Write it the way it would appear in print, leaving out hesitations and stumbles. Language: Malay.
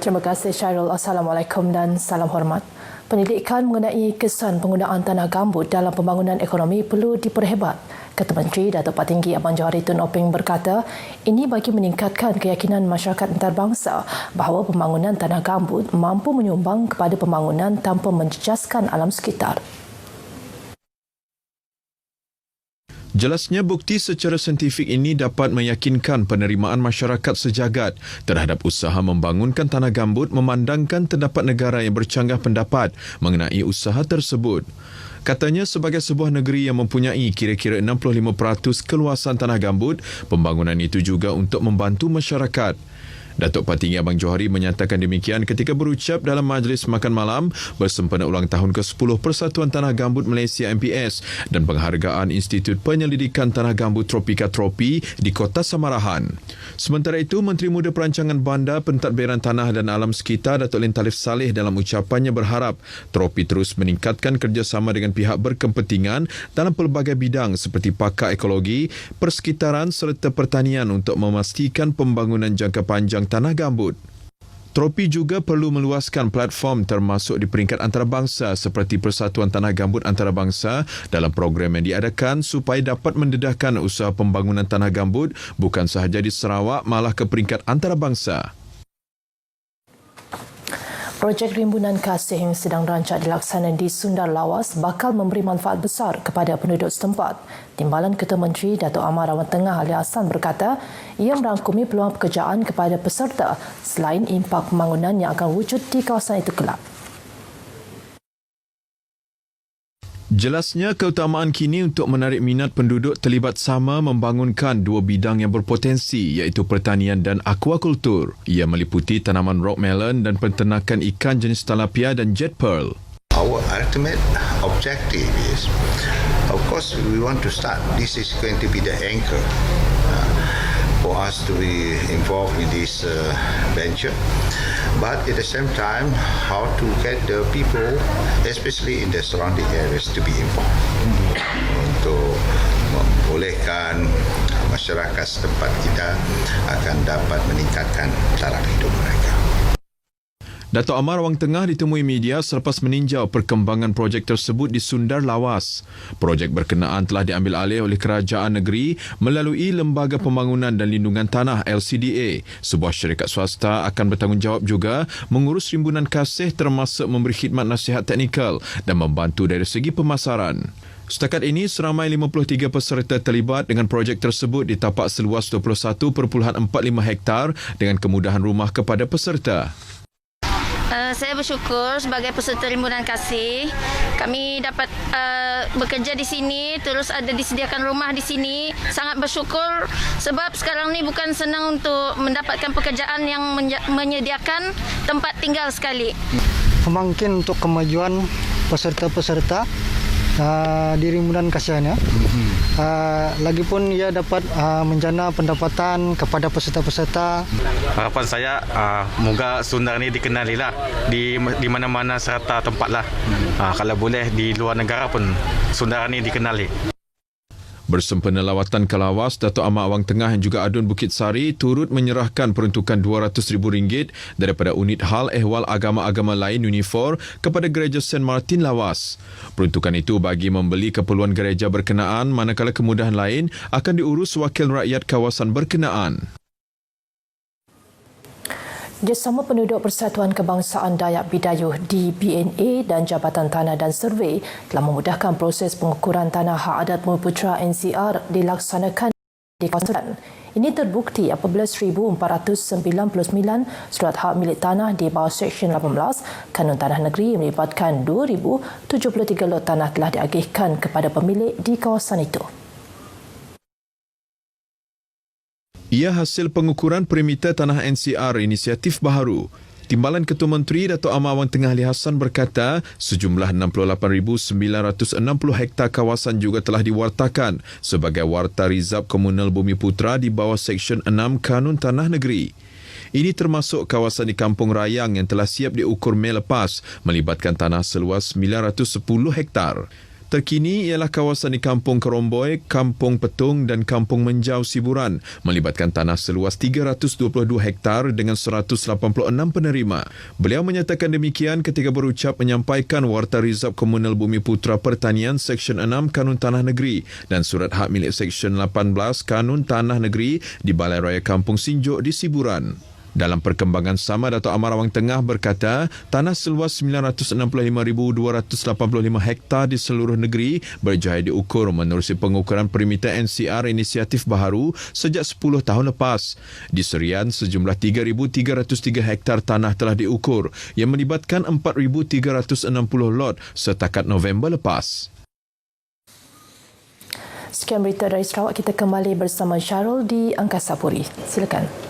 Terima kasih Syarul. Assalamualaikum dan salam hormat. Penyelidikan mengenai kesan penggunaan tanah gambut dalam pembangunan ekonomi perlu diperhebat. Ketua Menteri Datuk Patinggi Abang Johari Tun Openg berkata, ini bagi meningkatkan keyakinan masyarakat antarabangsa bahawa pembangunan tanah gambut mampu menyumbang kepada pembangunan tanpa menjejaskan alam sekitar. Jelasnya bukti secara saintifik ini dapat meyakinkan penerimaan masyarakat sejagat terhadap usaha membangunkan tanah gambut memandangkan terdapat negara yang bercanggah pendapat mengenai usaha tersebut. Katanya sebagai sebuah negeri yang mempunyai kira-kira 65% keluasan tanah gambut, pembangunan itu juga untuk membantu masyarakat. Datuk Patinggi Abang Johari menyatakan demikian ketika berucap dalam majlis makan malam bersempena ulang tahun ke-10 Persatuan Tanah Gambut Malaysia MPS dan penghargaan Institut Penyelidikan Tanah Gambut Tropika Tropi di Kota Samarahan. Sementara itu, Menteri Muda Perancangan Bandar, Pentadbiran Tanah dan Alam Sekitar Datuk Lin Talif Saleh dalam ucapannya berharap Tropi terus meningkatkan kerjasama dengan pihak berkepentingan dalam pelbagai bidang seperti pakar ekologi, persekitaran serta pertanian untuk memastikan pembangunan jangka panjang tanah gambut. Tropi juga perlu meluaskan platform termasuk di peringkat antarabangsa seperti Persatuan Tanah Gambut Antarabangsa dalam program yang diadakan supaya dapat mendedahkan usaha pembangunan tanah gambut bukan sahaja di Sarawak malah ke peringkat antarabangsa. Projek Rimbunan Kasih yang sedang rancak dilaksanakan di Sundar Lawas bakal memberi manfaat besar kepada penduduk setempat. Timbalan Ketua Menteri Datuk Amar Rawang Tengah Ali Hassan berkata, ia merangkumi peluang pekerjaan kepada peserta selain impak pembangunan yang akan wujud di kawasan itu kelak. Jelasnya keutamaan kini untuk menarik minat penduduk terlibat sama membangunkan dua bidang yang berpotensi iaitu pertanian dan aquakultur. Ia meliputi tanaman rock melon dan penternakan ikan jenis tilapia dan jet pearl. Our ultimate objective is, of course, we want to start. This is going to be the anchor for us to be involved in this venture. But at the same time, how to get the people, especially in the surrounding areas, to be involved. Untuk membolehkan masyarakat setempat kita akan dapat meningkatkan taraf hidup mereka. Datuk Amar Rawang Tengah ditemui media selepas meninjau perkembangan projek tersebut di Sundar Lawas. Projek berkenaan telah diambil alih oleh kerajaan negeri melalui Lembaga Pembangunan dan Lindungan Tanah LCDA. Sebuah syarikat swasta akan bertanggungjawab juga mengurus rimbunan kasih termasuk memberi khidmat nasihat teknikal dan membantu dari segi pemasaran. Setakat ini, seramai 53 peserta terlibat dengan projek tersebut di tapak seluas 21.45 hektar dengan kemudahan rumah kepada peserta. Saya bersyukur sebagai peserta Rimbunan Kasih. Kami dapat bekerja di sini, terus ada disediakan rumah di sini. Sangat bersyukur sebab sekarang ni bukan senang untuk mendapatkan pekerjaan yang menyediakan tempat tinggal sekali. Pemangkin untuk kemajuan peserta-peserta di Rimbunan Kasihan ya. Lagipun ia dapat menjana pendapatan kepada peserta-peserta. Harapan saya moga Sundar ni dikenalilah di mana-mana serata tempatlah. Kalau boleh di luar negara pun Sundar ni dikenali. Bersempena lawatan ke Lawas, Datuk Amar Awang Tengah dan juga Adun Bukit Sari turut menyerahkan peruntukan RM200,000 daripada unit hal ehwal agama-agama lain Unifor kepada Gereja St. Martin Lawas. Peruntukan itu bagi membeli keperluan gereja berkenaan manakala kemudahan lain akan diurus wakil rakyat kawasan berkenaan. Bersama penduduk Persatuan Kebangsaan Dayak Bidayuh DBNA dan Jabatan Tanah dan Survey telah memudahkan proses pengukuran tanah hak adat Bumiputera NCR dilaksanakan di kawasan. Ini terbukti apabila 1,499 surat hak milik tanah di bawah Seksyen 18 Kanun Tanah Negeri melibatkan 2,073 lot tanah telah diagihkan kepada pemilik di kawasan itu. Ia hasil pengukuran perimeter tanah NCR inisiatif baharu. Timbalan Ketua Menteri Datuk Amar Awang Tengah Ali Hassan berkata, sejumlah 68,960 hektar kawasan juga telah diwartakan sebagai warta rizab komunal Bumiputera di bawah Seksyen 6 Kanun Tanah Negeri. Ini termasuk kawasan di Kampung Rayang yang telah siap diukur Mei lepas melibatkan tanah seluas 910 hektar. Terkini ialah kawasan di Kampung Keromboy, Kampung Petung dan Kampung Menjau Siburan melibatkan tanah seluas 322 hektar dengan 186 penerima. Beliau menyatakan demikian ketika berucap menyampaikan Warta Rizab Komunal Bumi Putra Pertanian Seksyen 6 Kanun Tanah Negeri dan surat hak milik Seksyen 18 Kanun Tanah Negeri di Balai Raya Kampung Sinjuk di Siburan. Dalam perkembangan sama, Dato' Amar Awang Tengah berkata, tanah seluas 965,285 hektar di seluruh negeri berjaya diukur menerusi pengukuran perimeter NCR inisiatif baharu sejak 10 tahun lepas. Di Serian, sejumlah 3,303 hektar tanah telah diukur yang melibatkan 4,360 lot setakat November lepas. Sekian berita dari Sarawak, kita kembali bersama Syarul di Angkasa Puri. Silakan.